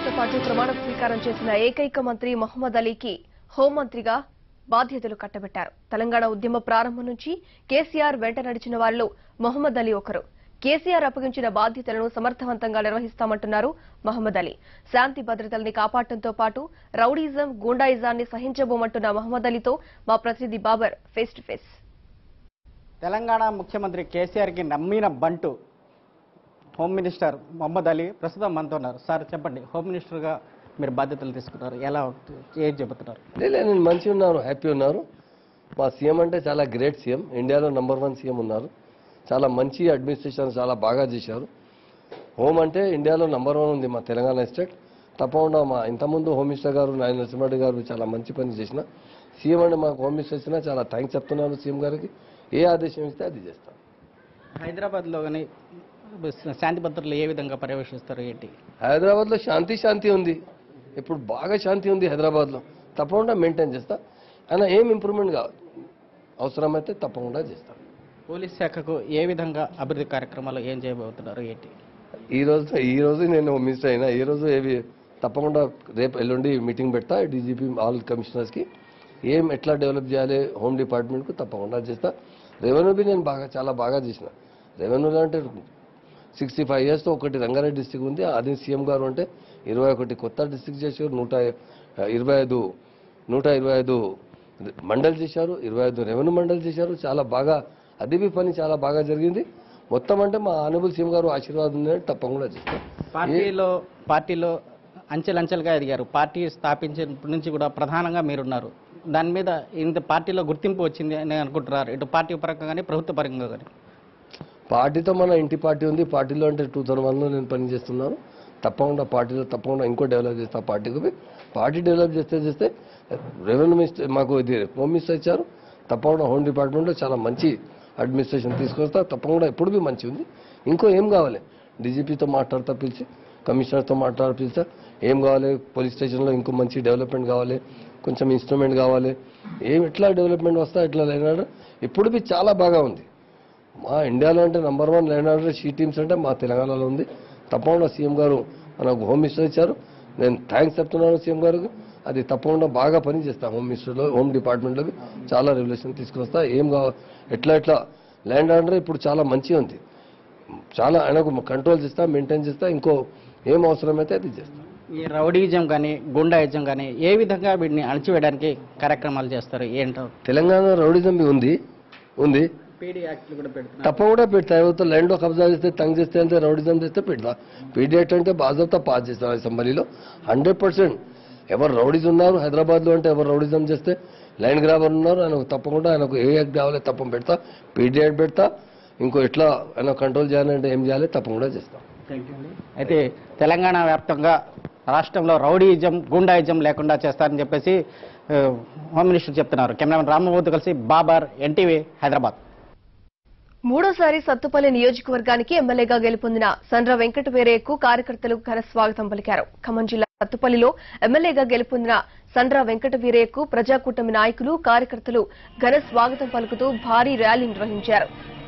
బాధ్యతలతో పాటు ప్రమాణ స్వీకారం చేసిన ఏకైక మంత్రి మహమ్మద్ అలీకి హోంమంత్రిగా బాధ్యతలు కట్టబెట్టారు. తెలంగాణ ఉద్యమ ప్రారంభం నుంచి కేసీఆర్ వెంట నడిచిన వారిలో మహమ్మద్ అలీ ఒకరు. కేసీఆర్ అప్పగించిన బాధ్యతలను సమర్థవంతంగా నిర్వహిస్తామంటున్నారు మహమ్మద్ అలీ. శాంతి భద్రతల్ని కాపాడటంతో పాటు రౌడీజం, గూండాయిజాన్ని సహించబోమంటున్న మహమ్మద్ అలీతో మా ప్రతినిధి Babar face to face. Telangana ముఖ్యమంత్రి కేసీఆర్ కి నమ్మిన బంటు హోమ్ మినిస్టర్ మహమ్మద్ అలీ ప్రస్తుతం మనతో ఉన్నారు. సార్ చెప్పండి, హోమ్ మినిస్టర్గా మీరు బాధ్యతలు తీసుకున్నారు, ఎలా ఏం చెబుతున్నారు? నేను మంచిగా ఉన్నారు, హ్యాపీ ఉన్నారు. మా సీఎం అంటే చాలా గ్రేట్ సీఎం, ఇండియాలో నంబర్ 1 సీఎం ఉన్నారు. చాలా మంచి అడ్మినిస్ట్రేషన్ చాలా బాగా చేశారు. హోమ్ అంటే ఇండియాలో నంబర్ 1 ఉంది మా తెలంగాణ స్టేట్. తప్పకుండా మా ఇంతకుముందు హోమ్ మినిస్టర్ గారు నాయన నరసింహారెడ్డి గారు చాలా మంచి పని చేసిన సీఎం అంటే మాకు హోమ్ మినిస్టర్ ఇచ్చినా చాలా థ్యాంక్స్ చెప్తున్నాను సీఎం గారికి. ఏ ఆదేశం ఇస్తే అది చేస్తాం. హైదరాబాద్లో కానీ శాంతి భద్రతలు ఏ విధంగా పర్యవేక్షిస్తారు ఏంటి? హైదరాబాద్లో శాంతి ఉంది, ఇప్పుడు బాగా శాంతి ఉంది హైదరాబాద్లో. తప్పకుండా మెయింటైన్ చేస్తా. అయినా ఏం ఇంప్రూవ్మెంట్ కావాలి అవసరమైతే తప్పకుండా చేస్తాం. పోలీస్ శాఖకు ఏ విధంగా అభివృద్ధి కార్యక్రమాలు ఏం చేయబోతున్నారు ఏంటి? ఈ రోజు నేను మినిస్టర్ అయినా ఈ రోజు ఏవి తప్పకుండా రేపు ఎల్లుండి మీటింగ్ పెడతా డీజీపీ ఆల్ కమిషనర్స్కి. ఏం ఎట్లా డెవలప్ చేయాలి హోమ్ డిపార్ట్మెంట్కు తప్పకుండా చేస్తా. రెవెన్యూ బి నేను చాలా బాగా చేసిన. రెవెన్యూలో అంటే 65 yearsతో ఒకటి రంగారెడ్డి డిస్టిక్ ఉంది, అది సీఎం గారు అంటే 21 కొత్త డిస్టిక్ చేశారు, 125 మండల్ చేశారు, 25 రెవెన్యూ మండల్ చేశారు. చాలా బాగా అది బి పని చాలా బాగా జరిగింది. మొత్తం అంటే మా ఆనరబుల్ సీఎం గారు ఆశీర్వాదం ఉందని తప్పకుండా చేస్తాం. పార్టీలో అంచెలంచెలుగా ఎదిగారు. పార్టీ స్థాపించినప్పటి నుంచి కూడా ప్రధానంగా మీరున్నారు. దాని మీద ఇంత పార్టీలో గుర్తింపు వచ్చింది అని అనుకుంటున్నారు, ఇటు పార్టీ పరంగా కానీ ప్రభుత్వ పరంగా కానీ? పార్టీతో మన ఇంటి పార్టీ ఉంది. పార్టీలో అంటే 2001లో నేను పనిచేస్తున్నాను. తప్పకుండా పార్టీలో తప్పకుండా ఇంకో డెవలప్ చేస్తా. పార్టీ డెవలప్ చేస్తే రెవెన్యూ మినిస్టర్ మాకు ఇది హోమ్ మినిస్టర్ ఇచ్చారు. తప్పకుండా హోమ్ డిపార్ట్మెంట్లో చాలా మంచి అడ్మినిస్ట్రేషన్ తీసుకొస్తా. తప్పకుండా ఎప్పుడు బి మంచి ఉంది. ఇంకో ఏం కావాలి డీజీపీతో మాట్లాడతా పిలిచి, కమిషనర్తో పిలిచా ఏం కావాలి, పోలీస్ స్టేషన్లో ఇంకో మంచి డెవలప్మెంట్ కావాలి, కొంచెం ఇన్స్ట్రుమెంట్ కావాలి, ఎట్లా డెవలప్మెంట్ వస్తా ఎట్లా లైన్ ఆర్డర్ ఇప్పుడు బి చాలా బాగా ఉంది. మా ఇండియాలో అంటే number 1 line order she teams అంటే మా తెలంగాణలో ఉంది. తప్పకుండా సీఎం గారు మనకు హోమ్ మినిస్టర్ ఇచ్చారు. నేను థ్యాంక్స్ చెప్తున్నాను సీఎం గారికి. అది తప్పకుండా బాగా పని చేస్తా. హోమ్ మినిస్టర్లో హోమ్ డిపార్ట్మెంట్లో చాలా రెగ్యులేషన్ తీసుకొస్తా. ఏం కావాలి ఎట్లా ల్యాండ్ ఆర్డర్ ఇప్పుడు చాలా మంచిగా ఉంది. చాలా ఆయనకు కంట్రోల్ చేస్తా, మెయింటైన్ చేస్తా. ఇంకో ఏం అవసరమైతే అది చేస్తా. ఈ రౌడీజం కానీ గుండాయిజం కానీ ఏ విధంగా వీటిని అణచివేయడానికి కార్యక్రమాలు చేస్తారు ఏంటో? తెలంగాణ రౌడీజం ఉంది పీడీ యాక్ట్లు కూడా పెడతారు. తప్పకుండా పెడతా. ఎవరితో ల్యాండ్లో కబ్జా చేస్తే, తంగ్ చేస్తే, అంతే రౌడీజం చేస్తే పెడతా. పీడీ యాక్ట్ అంటే బాధ్యత పాస్ చేస్తాను అసెంబ్లీలో 100%. ఎవరు రౌడీస్ ఉన్నారు హైదరాబాద్లో అంటే ఎవరు రౌడీజం చేస్తే లైన్ గ్రాబర్ ఉన్నారు ఆయనకు తప్పకుండా ఆయనకు ఏ యాక్ట్ కావాలి తప్పం పెడతా. పీడీ యాక్ట్ పెడతా. ఇంకో ఎట్లా ఆయన కంట్రోల్ చేయాలంటే ఏం చేయాలి తప్పకుండా చేస్తాం. అయితే తెలంగాణ వ్యాప్తంగా రాష్ట్రంలో రౌడీయిజం, గుండాయిజం లేకుండా చేస్తారని చెప్పేసి హోమ్ మినిస్టర్ చెప్తున్నారు. కెమెరామెన్ రామ్మోహన్తో కలిసి బాబర్, ఎన్టీవీ, హైదరాబాద్. మూడోసారి సత్తుపల్లి నియోజకవర్గానికి ఎమ్మెల్యేగా గెలుపొందిన సండ్ర వెంకట వీరయ్యకు కార్యకర్తలు ఘన స్వాగతం పలికారు. ఖమ్మం జిల్లా సత్తుపల్లిలో ఎమ్మెల్యేగా గెలుపొందిన సండ్ర వెంకట వీరయ్యకు ప్రజాకూటమి నాయకులు, కార్యకర్తలు ఘన స్వాగతం పలుకుతూ భారీ ర్యాలీ నిర్వహించారు.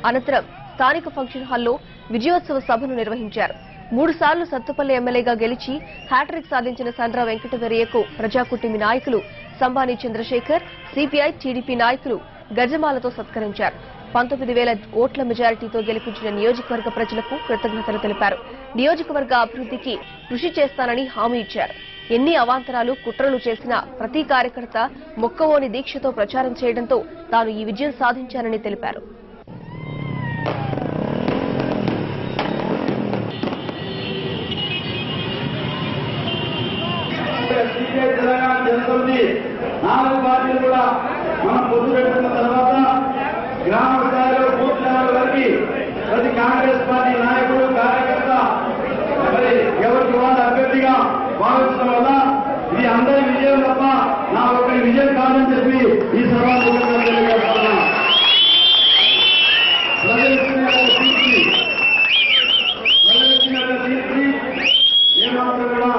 అనంతరం స్థానిక ఫంక్షన్ హాల్లో విజయోత్సవ సభను నిర్వహించారు. 3 సార్లు సత్తుపల్లి ఎమ్మెల్యేగా గెలిచి హ్యాట్రిక్ సాధించిన సండ్ర వెంకట వీరయ్యకు ప్రజాకూటమి నాయకులు సంబాని చంద్రశేఖర్, సిపిఐ, టీడీపీ నాయకులు గజమాలతో సత్కరించారు. 19,000 ఓట్ల మెజారిటీతో గెలిపించిన నియోజకవర్గ ప్రజలకు కృతజ్ఞతలు తెలిపారు. నియోజకవర్గ అభివృద్ధికి కృషి చేస్తానని హామీ ఇచ్చారు. ఎన్ని అవాంతరాలు, కుట్రలు చేసినా ప్రతి కార్యకర్త మొక్కవోని దీక్షతో ప్రచారం చేయడంతో తాను ఈ విజయం సాధించానని తెలిపారు. గ్రామ స్థాయిలో బూత్ లెవెల్ వరకు ప్రతి కాంగ్రెస్ పార్టీ నాయకుడు, కార్యకర్త మరి ఎవరికి వాళ్ళ అభ్యర్థిగా భావించడం వల్ల ఇది అందరి విజయం తప్ప నా ఒక్కరి విజయం కాదని చెప్పి ఈ సభాముఖంగా తెలియజేస్తున్నా. ఏమాత్రం కూడా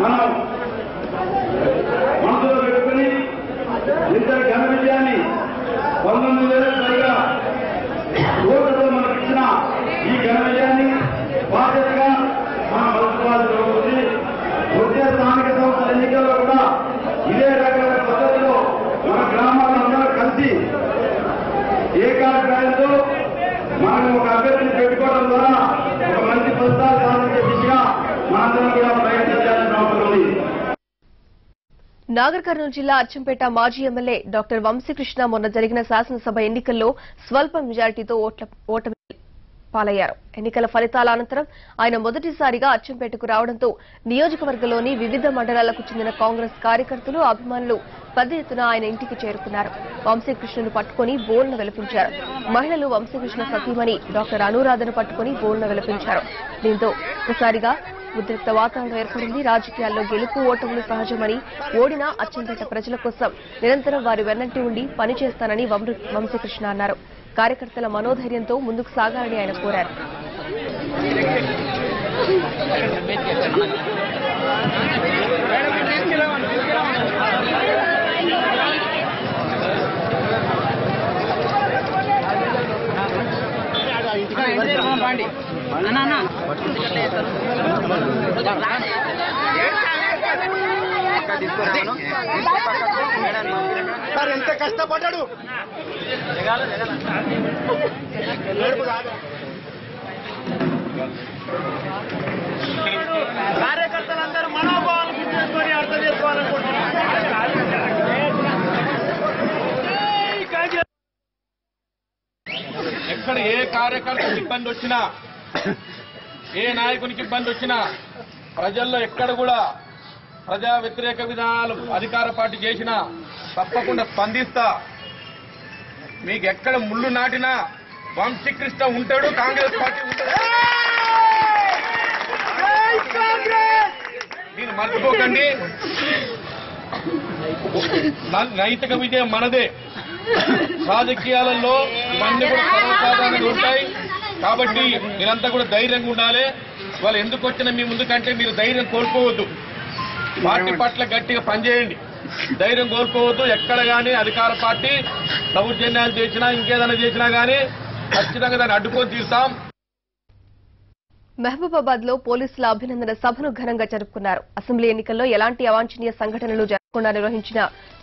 మనం మనసులో పెట్టుకుని ఇద్దరు ఘన విజయాన్ని 19,000 పైగా ఓటుతో మనకిచ్చిన ఈ ఘన విజయాన్ని బాధ్యతగా మన మనసు ఏకాభిప్రాయంతో మనం ఒక అభ్యర్థిని పెట్టుకోవడం ద్వారా ఒక మంచి ఫలితాలు సాధించే దిశగా మనందరం కూడా ప్రయత్నం చేయాల్సిన అవసరం ఉంది. నాగర్ కర్నూలు జిల్లా అచ్చంపేట మాజీ ఎమ్మెల్యే డాక్టర్ వంశీకృష్ణ మొన్న జరిగిన శాసనసభ ఎన్నికల్లో స్వల్ప మెజారిటీతో ఓటమి పాలయ్యారు. ఎన్నికల ఫలితాల అనంతరం ఆయన మొదటిసారిగా అచ్చంపేటకు రావడంతో నియోజకవర్గంలోని వివిధ మండలాలకు చెందిన కాంగ్రెస్ కార్యకర్తలు అభిమానులు పెద్ద ఎత్తున ఆయన ఇంటికి చేరుకున్నారు. వంశీకృష్ణను పట్టుకుని బోల్ను వెలిపించారు. మహిళలు వంశీకృష్ణ సతీమణి డాక్టర్ అనురాధను పట్టుకుని బోల్ను వెలిపించారు. దీంతో ఒకసారిగా ఉద్రిక్త వాతావరణం ఏర్పడింది. రాజకీయాల్లో గెలుపు ఓటములు సహజమని, ఓడినా అచ్చంపేట ప్రజల కోసం నిరంతరం వారి వెన్నంటి ఉండి పనిచేస్తానని వంశీకృష్ణ అన్నారు. కార్యకర్తల మనోధైర్యంతో ముందుకు సాగాలని ఆయన కోరారు. ఎంత కష్టపడ్డాడు కార్యకర్తలందరూ మనోభావాలు గుర్తించుకొని అర్థం చేసుకోవాలనుకుంటున్నారు. ఎక్కడ ఏ కార్యకర్తకు ఇబ్బంది వచ్చినా, ఏ నాయకునికి ఇబ్బంది వచ్చినా ప్రజల్లో ఎక్కడ కూడా ప్రజా వ్యతిరేక విధానాలు అధికార పార్టీ చేసినా తప్పకుండా స్పందిస్తా. మీకు ఎక్కడ ముళ్ళు నాటినా వంశీకృష్ణ ఉంటాడు, కాంగ్రెస్ పార్టీ ఉంటాడు. దీన్ని మర్చిపోకండి. నైతిక విజయం మనదే. రాజకీయాలలో ఇవన్నీ కూడా సర్వసాధారణంగా ఉంటాయి. కాబట్టి మీరంతా కూడా ధైర్యంగా ఉండాలి. వాళ్ళు ఎందుకు వచ్చినా మీ ముందుకంటే మీరు ధైర్యం కోల్పోవద్దు. పార్టీ పట్ల గట్టిగా పనిచేయండి, ధైర్యం కోల్పోవద్దు. ఎక్కడ కానీ అధికార పార్టీ దౌర్జన్యాలు చేసినా ఇంకేదైనా చేసినా కానీ ఖచ్చితంగా దాన్ని అడ్డుకొని తీస్తాం. మహబూబాబాద్ లో పోలీసుల అభినందన సభను ఘనంగా జరుపుకున్నారు. అసెంబ్లీ ఎన్నికల్లో ఎలాంటి అవాంఛనీయ సంఘటనలు జరగకుండా నిర్వహించిన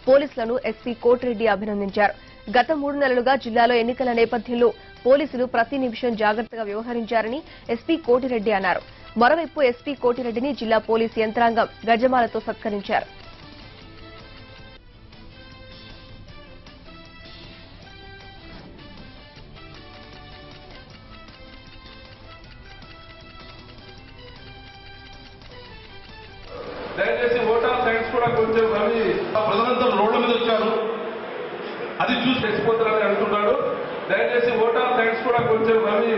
పోలీసులను ఎస్పీ కోటిరెడ్డి అభినందించారు. గత 3 నెలలుగా జిల్లాలో ఎన్నికల నేపథ్యంలో పోలీసులు ప్రతి నిమిషం జాగ్రత్తగా వ్యవహరించారని ఎస్పీ కోటిరెడ్డి అన్నారు. మరోవైపు ఎస్పీ కోటిరెడ్డిని జిల్లా పోలీసు యంత్రాంగం గజమాలతో సత్కరించారు. దయచేసి ఓటర్ సైన్స్ కూడా కొంచెం రవి ప్రజలంతా రోడ్ల మీద వచ్చారు, అది చూసి తెచ్చిపోతారని అంటున్నాడు. దయచేసి ఓటర్ సైన్స్ కూడా కొంచెం రవి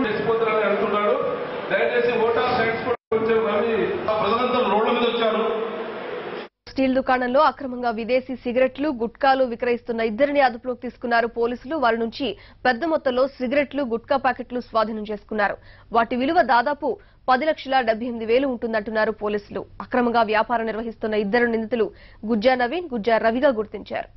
తెచ్చిపోతారని అంటున్నాడు. దయచేసి ఓటర్ సైన్స్ కూడా కొంచెం రవి ప్రజలంతా రోడ్ల మీద వచ్చారు. స్టీల్ దుకాణంలో అక్రమంగా విదేశీ సిగరెట్లు, గుట్కాలు విక్రయిస్తున్న ఇద్దరిని అదుపులోకి తీసుకున్నారు పోలీసులు. వారి నుంచి పెద్ద మొత్తంలో సిగరెట్లు, గుట్కా ప్యాకెట్లు స్వాధీనం చేసుకున్నారు. వాటి విలువ దాదాపు 10,78,000 ఉంటుందంటున్నారు పోలీసులు. అక్రమంగా వ్యాపారం నిర్వహిస్తున్న ఇద్దరు నిందితులు గుజ్జా నవీన్, గుజ్జా రవిగా గుర్తించారు.